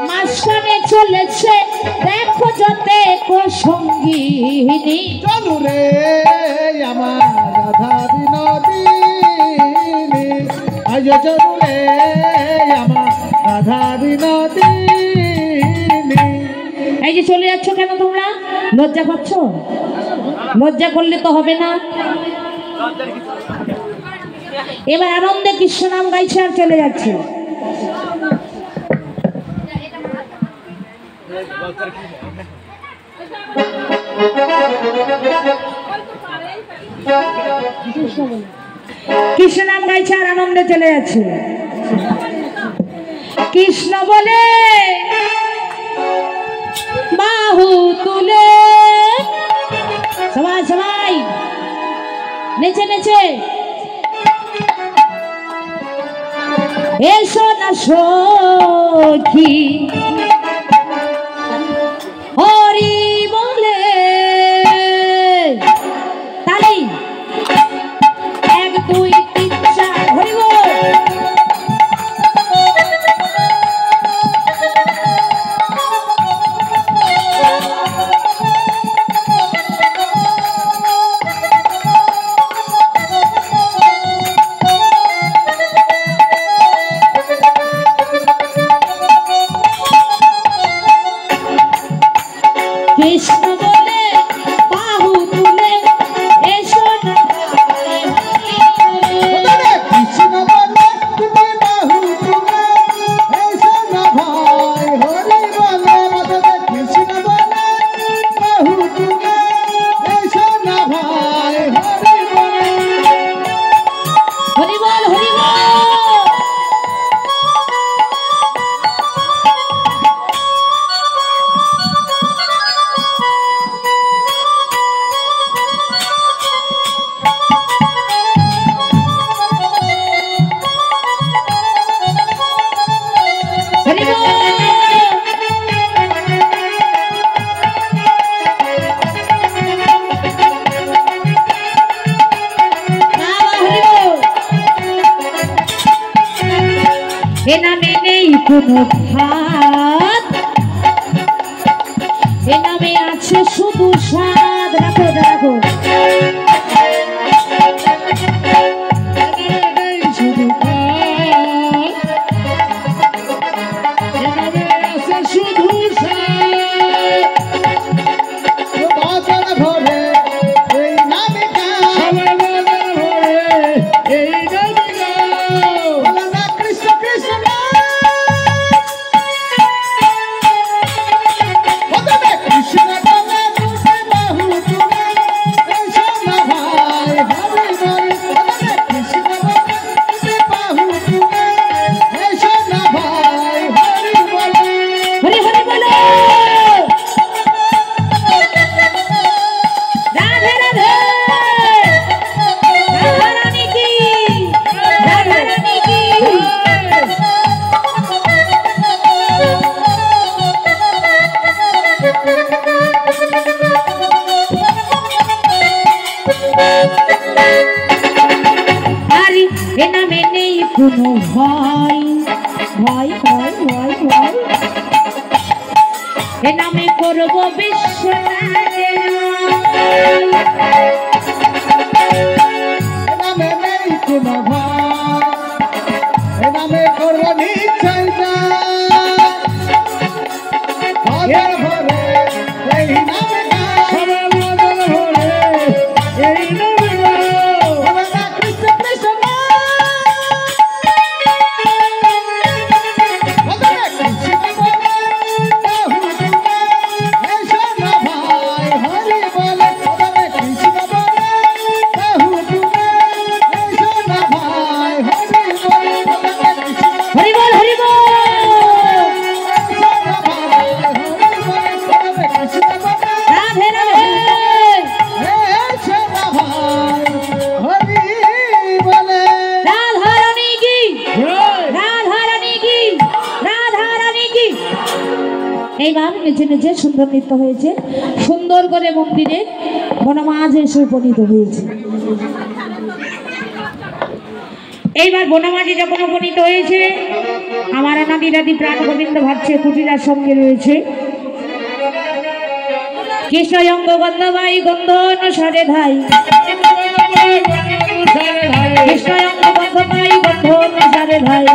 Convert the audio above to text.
মাঝখানে চলেছে দেখো যতে সঙ্গিনী চলু রে আমার রাধা বিনোদিনী আজ চলু রে আমার রাধা বিনোদিনী। এই যে চলে যাচ্ছ কেন তোমরা? লজ্জা পাচ্ছ? লজ্জা করলে তো হবে না। এবার আনন্দে কৃষ্ণ নাম গাইছে আর চলে যাচ্ছে। কৃষ্ণ নাম গাইছে আর আনন্দে চলে যাচ্ছে। কৃষ্ণ বলে বাহু তুলে সবাই সবাই নেচে নেচে এসো না সখী হরি বলে তালি 1 2 3 4 হরি বল। কৃষ্ণ বলে বাহু তুলে এসো না কৃষ্ণ বলে তুমি বাহু তুলে এসো না ভাই হরি বলে কৃষ্ণ বলে বাহু তুলে এসো না ভাই হরি বলে হরি বল হরি বল। এ নামে নেই কোনো ভাত, এ নামে আছে শুধু স্বাদ। রাখো রাখো শুধু শুধু ভরে এই নামে এই নামে কৃষ্ণ কৃষ্ণ কৃষ্ণ বলে তুমি বাহু তুলে এসো না ভাই হরি বলে কৃষ্ণ বলে তুমি বাহু তুলে এসো না ভাই হরি বলে হরি হরি বলো। রাধে রাধে রাধা রানী কি রাধা রানী কি। আরে এ নামে নেই কোনো ভয় ভয় ভয় ভয় ভয়, এ নামে করবো বিশ্বনাথে এ নামে নেই কোনো ভয় এ নামে করব নিশ্চয় ভজন ভরে এই নামে এই নামে কৃষ্ণ কৃষ্ণ হরি বল হরি বল। রাধে রাধে রাধা রানী কি রাধা রানী কি রাধা রানী কি। এইবার নেচে নেচে সুন্দর নৃত্য হয়েছে, সুন্দর করে মন্দিরে বনমাঝ এসে উপনীত হয়েছে। এইবার বনমাঝে যখন উপনীত হয়েছে আমার অনাদি রাদি প্রাণ গোবিন্দ ভাবছে কুটিরার সঙ্গে রয়েছে কৃষ্ণয়ঙ্গ গন্ধবাই গন্ধ অনুসারে ধাই কৃষ্ণয়ঙ্গ গন্ধবাই গন্ধ অনুসারে ধাই